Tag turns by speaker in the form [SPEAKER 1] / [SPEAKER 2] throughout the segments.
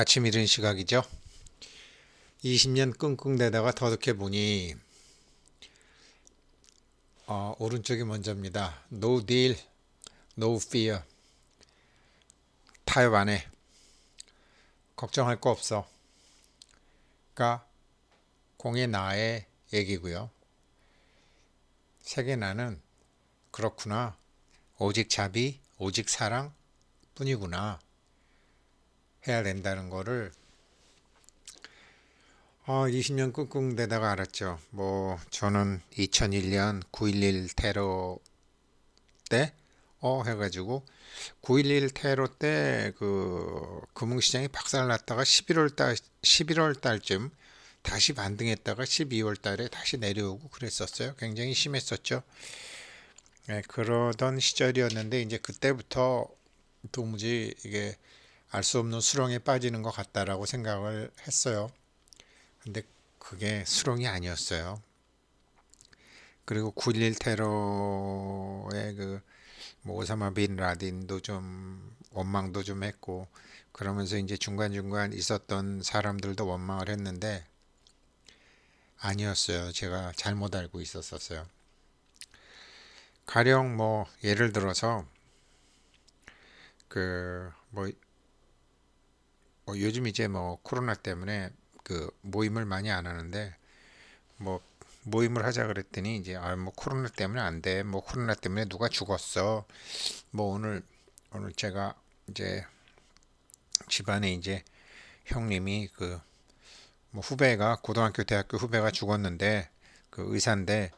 [SPEAKER 1] 아침 이른 시각이죠. 20년 끙끙대다가 더듬게 보니 오른쪽이 먼저입니다. No deal, no fear. 타협 안 해. 걱정할 거 없어. 가 공의 나의 얘기고요. 색의 나는 그렇구나. 오직 자비, 오직 사랑 뿐이구나. 해야 된다는 거를 20년 끙끙대다가 알았죠. 저는 2001년 9.11 테러 때 해가지고 9.11 테러 때 그 금융시장이 박살났다가 11월 달쯤 다시 반등했다가 12월 달에 다시 내려오고 그랬었어요. 굉장히 심했었죠. 네, 그러던 시절이었는데 이제 그때부터 도무지 이게 알 수 없는 수렁에 빠지는 것 같다라고 생각을 했어요. 근데 그게 수렁이 아니었어요. 그리고 9.11 테러의 오사마 빈 라딘도 좀 원망도 좀 했고 그러면서 이제 중간중간 있었던 사람들도 원망을 했는데 아니었어요. 제가 잘못 알고 있었어요. 가령 예를 들어서 그 요즘 이제 코로나 때문에 그 모임을 많이 안 하는데 뭐 모임을 하자 그랬더니 이제 코로나 때문에 안 돼. 코로나 때문에 누가 죽었어. 오늘 제가 이제 집안에 이제 형님이 후배가 고등학교 대학교 후배가 죽었는데 그 의사인데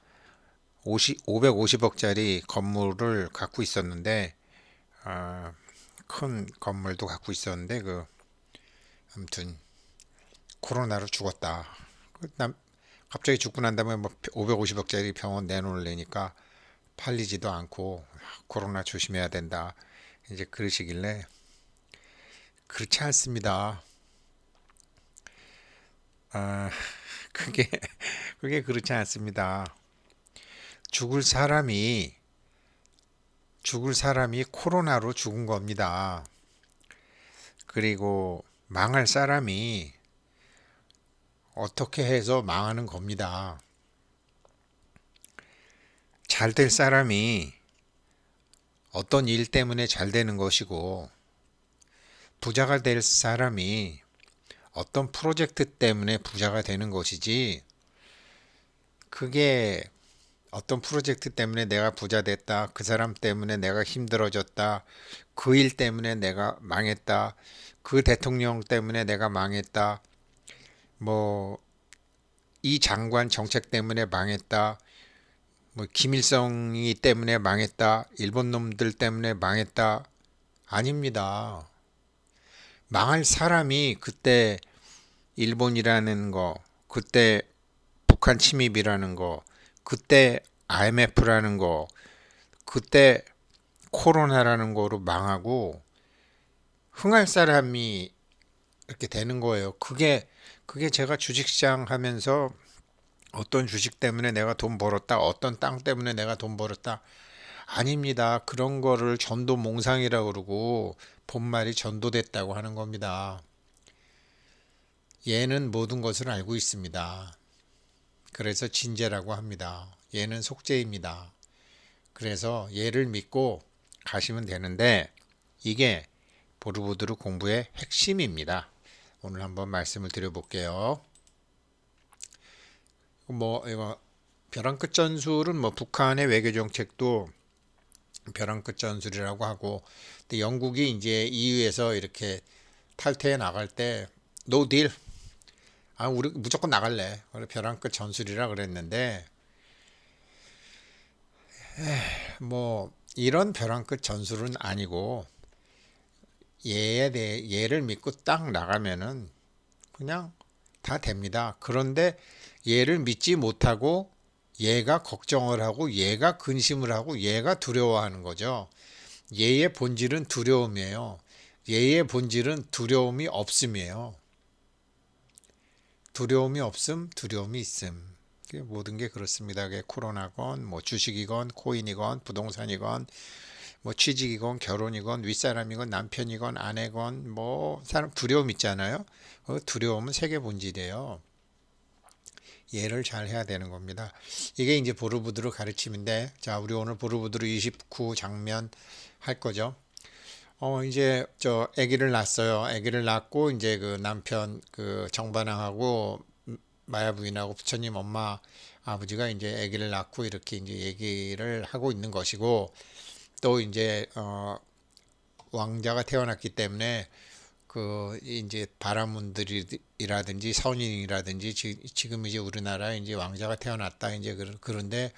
[SPEAKER 1] 550억짜리 건물을 갖고 있었는데 큰 건물도 갖고 있었는데 아무튼 코로나로 죽었다. 갑자기 죽고 난 다음에 550억짜리 병원 내놓으려니까 팔리지도 않고 코로나 조심해야 된다. 이제 그러시길래 그렇지 않습니다. 아, 그게 그게 그렇지 않습니다. 죽을 사람이 코로나로 죽은 겁니다. 그리고 망할 사람이 어떻게 해서 망하는 겁니다. 잘 될 사람이 어떤 일 때문에 잘 되는 것이고 부자가 될 사람이 어떤 프로젝트 때문에 부자가 되는 것이지 그게 어떤 프로젝트 때문에 내가 부자 됐다. 그 사람 때문에 내가 힘들어졌다. 그 일 때문에 내가 망했다. 그 대통령 때문에 내가 망했다. 뭐, 이 장관 정책 때문에 망했다. 김일성이 때문에 망했다. 일본 놈들 때문에 망했다. 아닙니다. 망할 사람이 그때 일본이라는 거, 그때 북한 침입이라는 거, 그때 IMF라는 거, 그때 코로나라는 거로 망하고 흥할 사람이 이렇게 되는 거예요. 그게 제가 주식시장 하면서 어떤 주식 때문에 내가 돈 벌었다, 어떤 땅 때문에 내가 돈 벌었다. 아닙니다. 그런 거를 전도몽상이라고 그러고 본말이 전도됐다고 하는 겁니다. 얘는 모든 것을 알고 있습니다. 그래서 진재라고 합니다. 얘는 속죄입니다. 그래서 얘를 믿고 가시면 되는데 이게 보르보드르 공부의 핵심입니다. 오늘 한번 말씀을 드려볼게요. 이거 벼랑 끝 전술은 북한의 외교 정책도 벼랑 끝 전술이라고 하고, 근데 영국이 이제 EU에서 이렇게 탈퇴해 나갈 때 노 딜, 우리 무조건 나갈래. 그래 벼랑 끝 전술이라 그랬는데 이런 벼랑 끝 전술은 아니고 얘를 믿고 딱 나가면은 그냥 다 됩니다. 그런데 얘를 믿지 못하고 얘가 걱정을 하고 얘가 근심을 하고 얘가 두려워하는 거죠. 얘의 본질은 두려움이에요. 얘의 본질은 두려움이 없음이에요. 두려움이 없음, 두려움이 있음. 모든 게 그렇습니다. 코로나건, 주식이건, 코인이건, 부동산이건, 뭐 취직이건 결혼이건 윗사람이건 남편이건 아내건 뭐 사람 두려움 있잖아요. 두려움은 세계 본질이에요. 이해를 잘 해야 되는 겁니다. 이게 이제 보르부드르 가르침인데, 자, 우리 오늘 보르부드르 29 장면 할 거죠. 이제 저 아기를 낳았어요. 아기를 낳고 이제 그 남편 그 정반항하고 마야 부인하고 부처님 엄마 아버지가 이제 아기를 낳고 이렇게 이제 얘기를 하고 있는 것이고, 또 이제 왕자가 태어났기 때문에 그 이제 바라문들이라든지 선인이라든지 지금 이제 우리나라에 이제 왕자가 태어났다 이제 그런데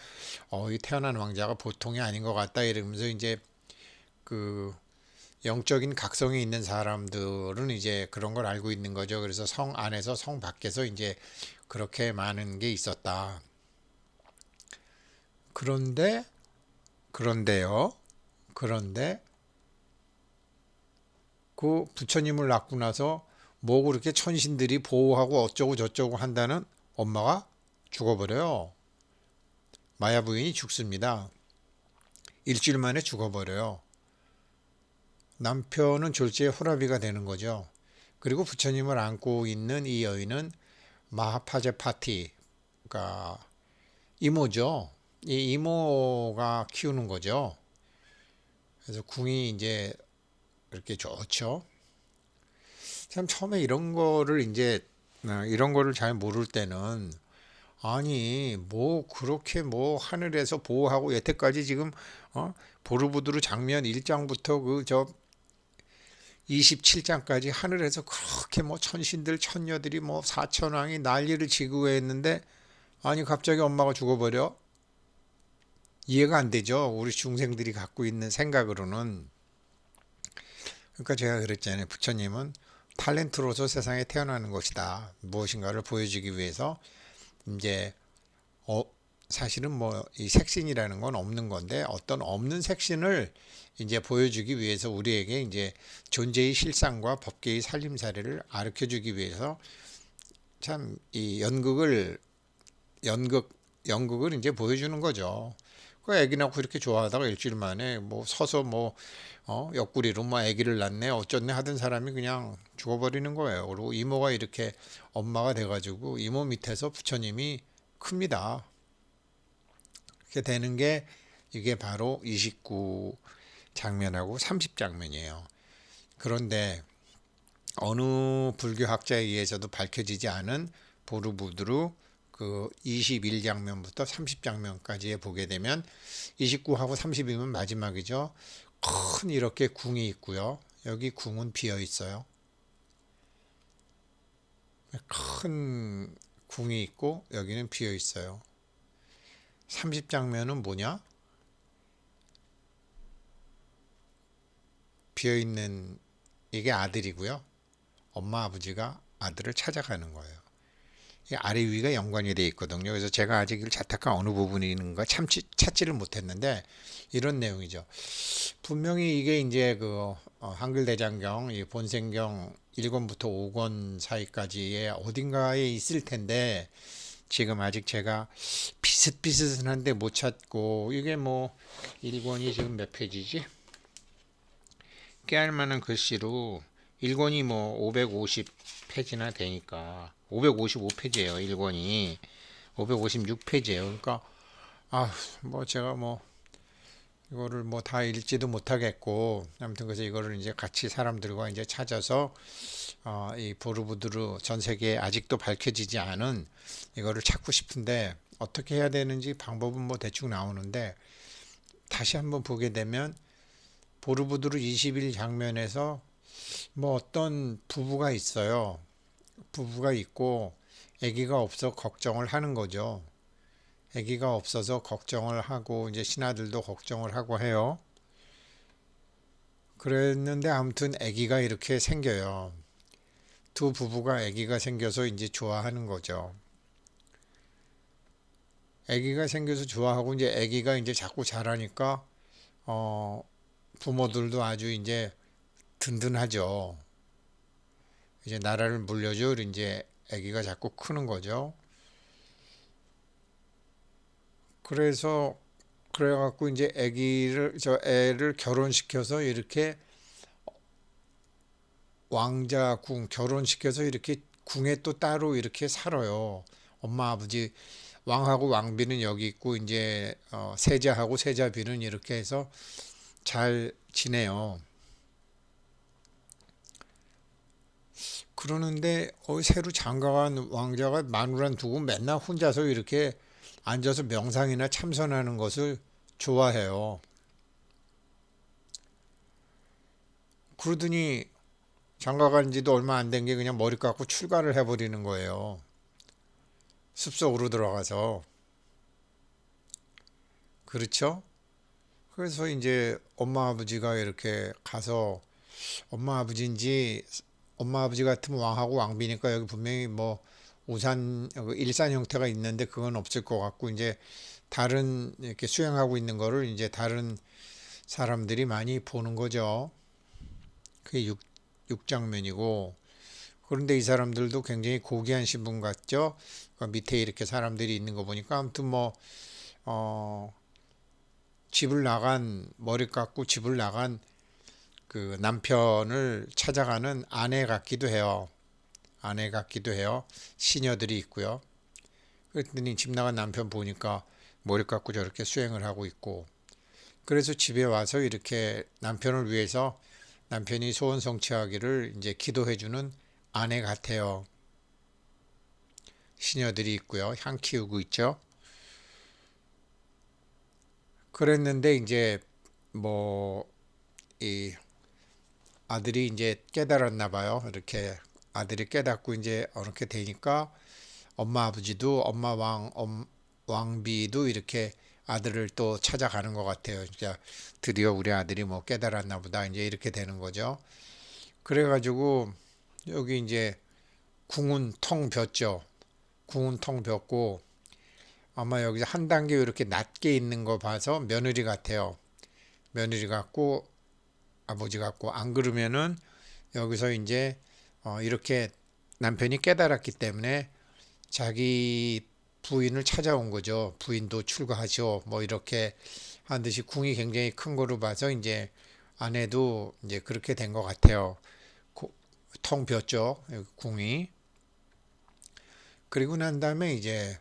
[SPEAKER 1] 이 태어난 왕자가 보통이 아닌 것 같다 이러면서 이제 그 영적인 각성이 있는 사람들은 이제 그런 걸 알고 있는 거죠. 그래서 성 안에서 성 밖에서 이제 그렇게 많은 게 있었다. 그런데 그런데요. 그런데 그 부처님을 낳고 나서 뭐 그렇게 천신들이 보호하고 어쩌고 저쩌고 한다는 엄마가 죽어버려요. 마야 부인이 죽습니다. 일주일 만에 죽어버려요. 남편은 졸지에 호라비가 되는 거죠. 그리고 부처님을 안고 있는 이 여인은 마하파제 파티, 그러니까 이모죠. 이 이모가 키우는 거죠. 그래서 궁이 이제 이렇게 좋죠. 참 처음에 이런 거를 잘 모를 때는 아니 뭐 그렇게 뭐 하늘에서 보호하고 여태까지 지금 보르부드르 장면 1장부터 그 저 27장까지 하늘에서 그렇게 뭐 천신들 천녀들이 뭐 사천왕이 난리를 지고 했는데 아니 갑자기 엄마가 죽어버려? 이해가 안 되죠. 우리 중생들이 갖고 있는 생각으로는. 그러니까 제가 그랬잖아요. 부처님은 탤런트로서 세상에 태어나는 것이다. 무엇인가를 보여주기 위해서 이제 어, 사실은 뭐 이 색신이라는 건 없는 건데 어떤 없는 색신을 이제 보여주기 위해서 우리에게 이제 존재의 실상과 법계의 살림살이를 가르쳐 주기 위해서 참 이 연극 연극을 이제 보여주는 거죠. 그 애기 낳고 이렇게 좋아하다가 일주일 만에 뭐 서서 뭐 옆구리로 뭐 아기를 낳네 어쩌네 하던 사람이 그냥 죽어버리는 거예요. 그리고 이모가 이렇게 엄마가 돼가지고 이모 밑에서 부처님이 큽니다. 이렇게 되는 게 이게 바로 29 장면하고 30 장면이에요. 그런데 어느 불교학자에 의해서도 밝혀지지 않은 보르부드루 그 21장면부터 30장면까지 보게 되면 29하고 30이면 마지막이죠. 큰 이렇게 궁이 있고요. 여기 궁은 비어 있어요. 큰 궁이 있고 여기는 비어 있어요. 30장면은 뭐냐? 비어 있는 이게 아들이고요. 엄마 아버지가 아들을 찾아가는 거예요. 이 아래 위가 연관이 되어 있거든요. 그래서 제가 아직 자타카 어느 부분이 있는가 찾지를 못했는데 이런 내용이죠. 분명히 이게 이제 그 한글 대장경 이 본생경 1권부터 5권 사이까지의 어딘가에 있을 텐데 지금 아직 제가 비슷비슷한데 못 찾고 이게 뭐 1권이 지금 몇 페이지지? 깨알 만한 글씨로 1권이 뭐 550페이지나 되니까 555페이지예요. 1권이 556페이지예요. 그러니까 뭐 제가 뭐 이거를 뭐 다 읽지도 못하겠고 아무튼 그래서 이거를 이제 같이 사람들과 이제 찾아서 이 보르부드르 전 세계에 아직도 밝혀지지 않은 이거를 찾고 싶은데 어떻게 해야 되는지 방법은 뭐 대충 나오는데 다시 한번 보게 되면 보르부드르 21 장면에서 뭐 어떤 부부가 있어요. 부부가 있고 아기가 없어 걱정을 하는 거죠. 아기가 없어서 걱정을 하고 이제 신하들도 걱정을 하고 해요. 그랬는데 아무튼 아기가 이렇게 생겨요. 두 부부가 아기가 생겨서 이제 좋아하는 거죠. 아기가 생겨서 좋아하고 이제 아기가 이제 자꾸 자라니까 어 부모들도 아주 이제 든든하죠. 이제 나라를 물려줄 이제 아기가 자꾸 크는 거죠. 그래서 그래갖고 이제 저 애를 결혼시켜서 이렇게 왕자궁 결혼시켜서 이렇게 궁에 또 따로 이렇게 살아요. 엄마 아버지 왕하고 왕비는 여기 있고 이제 세자하고 세자비는 이렇게 해서 잘 지내요. 그러는데 새로 장가간 왕자가 마누란 두고 맨날 혼자서 이렇게 앉아서 명상이나 참선하는 것을 좋아해요. 그러더니 장가간 지도 얼마 안 된 게 그냥 머리 깎고 출가를 해버리는 거예요. 숲속으로 들어가서. 그렇죠? 그래서 이제 엄마 아버지가 이렇게 가서 엄마 아버지인지 엄마 아버지 같으면 왕하고 왕비니까 여기 분명히 뭐 우산 일산 형태가 있는데 그건 없을 것 같고 이제 다른 이렇게 수행하고 있는 거를 이제 다른 사람들이 많이 보는 거죠. 그게 육장면이고 그런데 이 사람들도 굉장히 고귀한 신분 같죠. 그 밑에 이렇게 사람들이 있는 거 보니까 아무튼 뭐 어, 집을 나간 머리 깎고 집을 나간 그 남편을 찾아가는 아내 같기도 해요. 아내 같기도 해요. 시녀들이 있고요. 그랬더니 집 나간 남편 보니까 머리 깎고 저렇게 수행을 하고 있고 그래서 집에 와서 이렇게 남편을 위해서 남편이 소원 성취하기를 이제 기도해주는 아내 같아요. 시녀들이 있고요. 향 키우고 있죠. 그랬는데 이제 뭐 이 아들이 이제 깨달았나 봐요. 이렇게 아들이 깨닫고 이제 이렇게 되니까 엄마 아버지도 왕비도 이렇게 아들을 또 찾아가는 것 같아요. 진짜 드디어 우리 아들이 뭐 깨달았나 보다 이제 이렇게 되는 거죠. 그래가지고 여기 이제 궁은 텅 볐죠. 궁은 텅 볐고 아마 여기서 한 단계 이렇게 낮게 있는 거 봐서 며느리 같아요. 며느리 같고 아버지 같고 안 그러면은 여기서 이제 이렇게 남편이 깨달았기 때문에 자기 부인을 찾아온 거죠. 부인도 출가하죠. 뭐 이렇게 한 듯이 궁이 굉장히 큰 거로 봐서 이제 아내도 이제 그렇게 된 것 같아요. 텅 비었죠. 궁이. 그리고 난 다음에 이제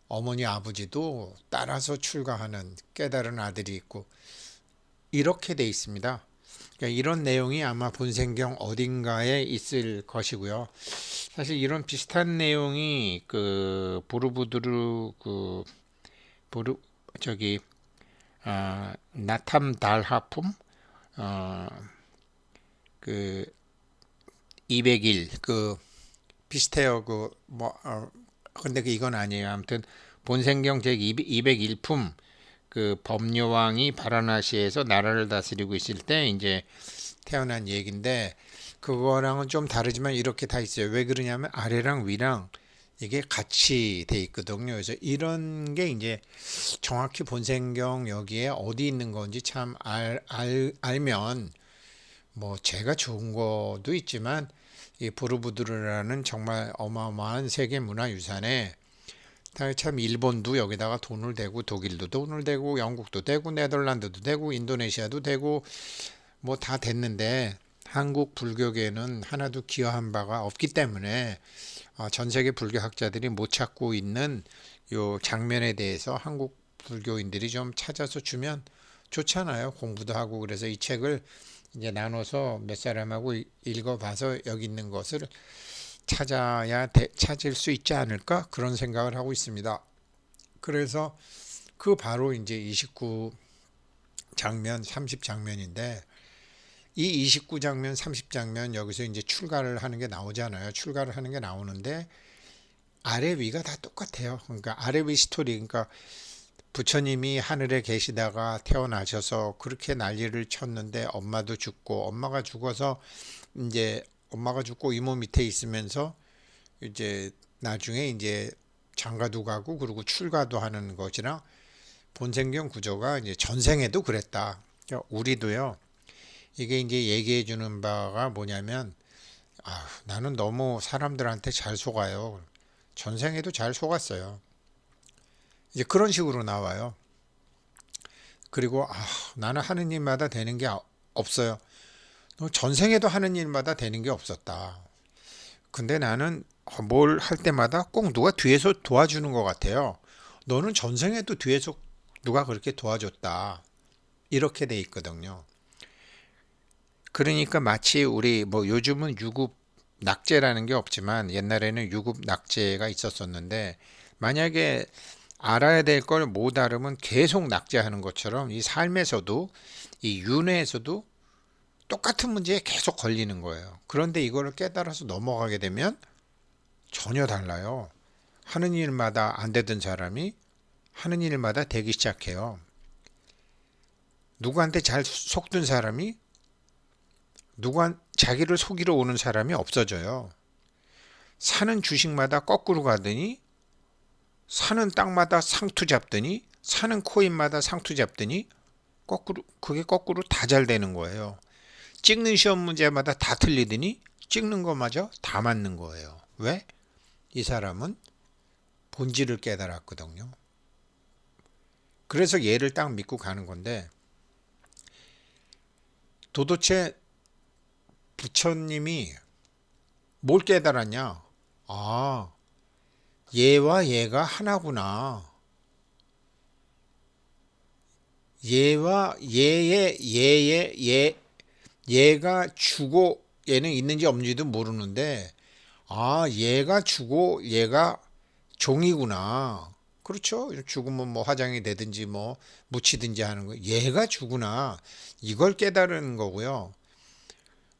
[SPEAKER 1] 어머니 아버지도 따라서 출가하는 깨달은 아들이 있고 이렇게 돼 있습니다. 그러니까 이런 내용이 아마 본생경 어딘가에 있을 것이고요. 사실 이런 비슷한 내용이 그 보르부드르 그 보르 저기 나탐 달하품 어, 그 200일 그 비슷해요. 그 뭐 근데 그 이건 아니에요. 아무튼 본생경 제 201품 그 법녀왕이 바라나시에서 나라를 다스리고 있을 때 이제 태어난 얘기인데 그거랑은 좀 다르지만 이렇게 다 있어요. 왜 그러냐면 아래랑 위랑 이게 같이 돼 있거든요. 그래서 이런 게 이제 정확히 본생경 여기에 어디 있는 건지 참 알면 뭐 제가 좋은 것도 있지만 이 보르부드르라는 정말 어마어마한 세계 문화유산에 참 일본도 여기다가 돈을 대고 독일도 돈을 대고 영국도 대고 네덜란드도 대고 인도네시아도 대고 뭐 다 됐는데 한국 불교계는 하나도 기여한 바가 없기 때문에 전 세계 불교학자들이 못 찾고 있는 요 장면에 대해서 한국 불교인들이 좀 찾아서 주면 좋잖아요. 공부도 하고 그래서 이 책을 이제 나눠서 몇 사람하고 읽어봐서 여기 있는 것을 찾을 수 있지 않을까 그런 생각을 하고 있습니다. 그래서 그 바로 이제 29 장면, 30 장면인데 이 29장면, 30장면 여기서 이제 출가를 하는 게 나오잖아요. 출가를 하는 게 나오는데 아래 위가 다 똑같아요. 그러니까 아래 위 스토리, 그러니까 부처님이 하늘에 계시다가 태어나셔서 그렇게 난리를 쳤는데 엄마도 죽고 엄마가 죽어서 이제 엄마가 죽고 이모 밑에 있으면서 이제 나중에 이제 장가도 가고 그리고 출가도 하는 것이랑 본생경 구조가 이제 전생에도 그랬다. 그러니까 우리도요. 이게 이제 얘기해 주는 바가 뭐냐면 나는 너무 사람들한테 잘 속아요. 전생에도 잘 속았어요. 이제 그런 식으로 나와요. 그리고 나는 하는 일마다 되는 게 없어요. 너 전생에도 하는 일마다 되는 게 없었다. 근데 나는 뭘 할 때마다 꼭 누가 뒤에서 도와주는 것 같아요. 너는 전생에도 뒤에서 누가 그렇게 도와줬다. 이렇게 돼 있거든요. 그러니까 마치 우리 뭐 요즘은 유급 낙제라는 게 없지만 옛날에는 유급 낙제가 있었었는데, 만약에 알아야 될 걸 못 알으면 계속 낙제하는 것처럼 이 삶에서도, 이 윤회에서도 똑같은 문제에 계속 걸리는 거예요. 그런데 이거를 깨달아서 넘어가게 되면 전혀 달라요. 하는 일마다 안 되던 사람이 하는 일마다 되기 시작해요. 누구한테 잘 속든 사람이 자기를 속이러 오는 사람이 없어져요. 사는 주식마다 거꾸로 가더니, 사는 땅마다 상투 잡더니, 사는 코인마다 상투 잡더니 그게 거꾸로 다 잘 되는 거예요. 찍는 시험 문제마다 다 틀리더니 찍는 거마저 다 맞는 거예요. 왜? 이 사람은 본질을 깨달았거든요. 그래서 얘를 딱 믿고 가는 건데, 도대체 부처님이 뭘 깨달았냐? 아, 얘와 얘가 하나구나. 얘가 주고 얘는 있는지 없는지도 모르는데, 얘가 주고 얘가 종이구나. 그렇죠? 죽으면 뭐 화장이 되든지 뭐 묻히든지 하는 거. 얘가 주구나. 이걸 깨달은 거고요.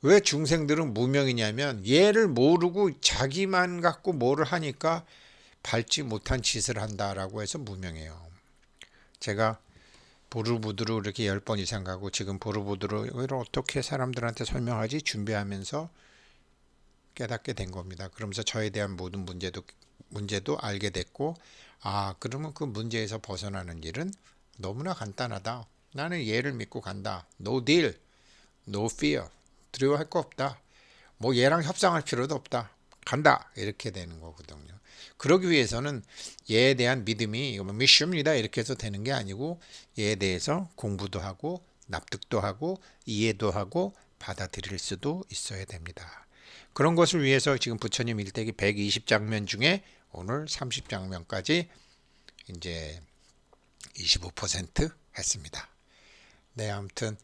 [SPEAKER 1] 왜 중생들은 무명이냐면 얘를 모르고 자기만 갖고 뭐를 하니까 밟지 못한 짓을 한다라고 해서 무명해요. 제가 보르부드로 이렇게 10번 이상 가고, 지금 보르부드로 어떻게 사람들한테 설명하지 준비하면서 깨닫게 된 겁니다. 그러면서 저에 대한 모든 문제도 알게 됐고, 그러면 그 문제에서 벗어나는 일은 너무나 간단하다. 나는 얘를 믿고 간다. No deal, no fear. 두려워할 거 없다. 뭐 얘랑 협상할 필요도 없다. 간다. 이렇게 되는 거거든요. 그러기 위해서는 얘에 대한 믿음이 이거 뭐 미션입니다 이렇게 해서 되는 게 아니고, 얘에 대해서 공부도 하고 납득도 하고 이해도 하고 받아들일 수도 있어야 됩니다. 그런 것을 위해서 지금 부처님 일대기 120장면 중에 오늘 30장면까지 이제 25% 했습니다. 네, 아무튼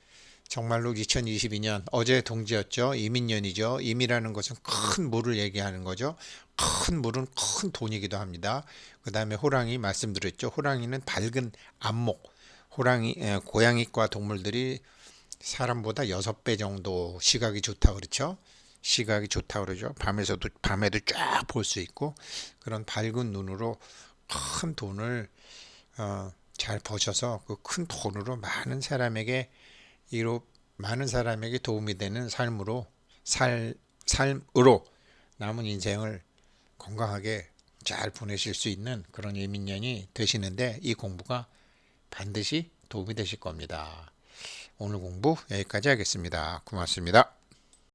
[SPEAKER 1] 정말로 2022년 어제 동지였죠. 이민년이죠. 임이라는 것은 큰 물을 얘기하는 거죠. 큰 물은 큰 돈이기도 합니다. 그 다음에 호랑이 말씀드렸죠. 호랑이는 밝은 안목. 고양이과 동물들이 사람보다 6배 정도 시각이 좋다 그렇죠. 시각이 좋다 그러죠. 밤에도 쫙 볼 수 있고, 그런 밝은 눈으로 큰 돈을 잘 버셔서 그 큰 돈으로 많은 사람에게 도움이 되는 삶으로 남은 인생을 건강하게 잘 보내실 수 있는 그런 이민년이 되시는데, 이 공부가 반드시 도움이 되실 겁니다. 오늘 공부 여기까지 하겠습니다. 고맙습니다.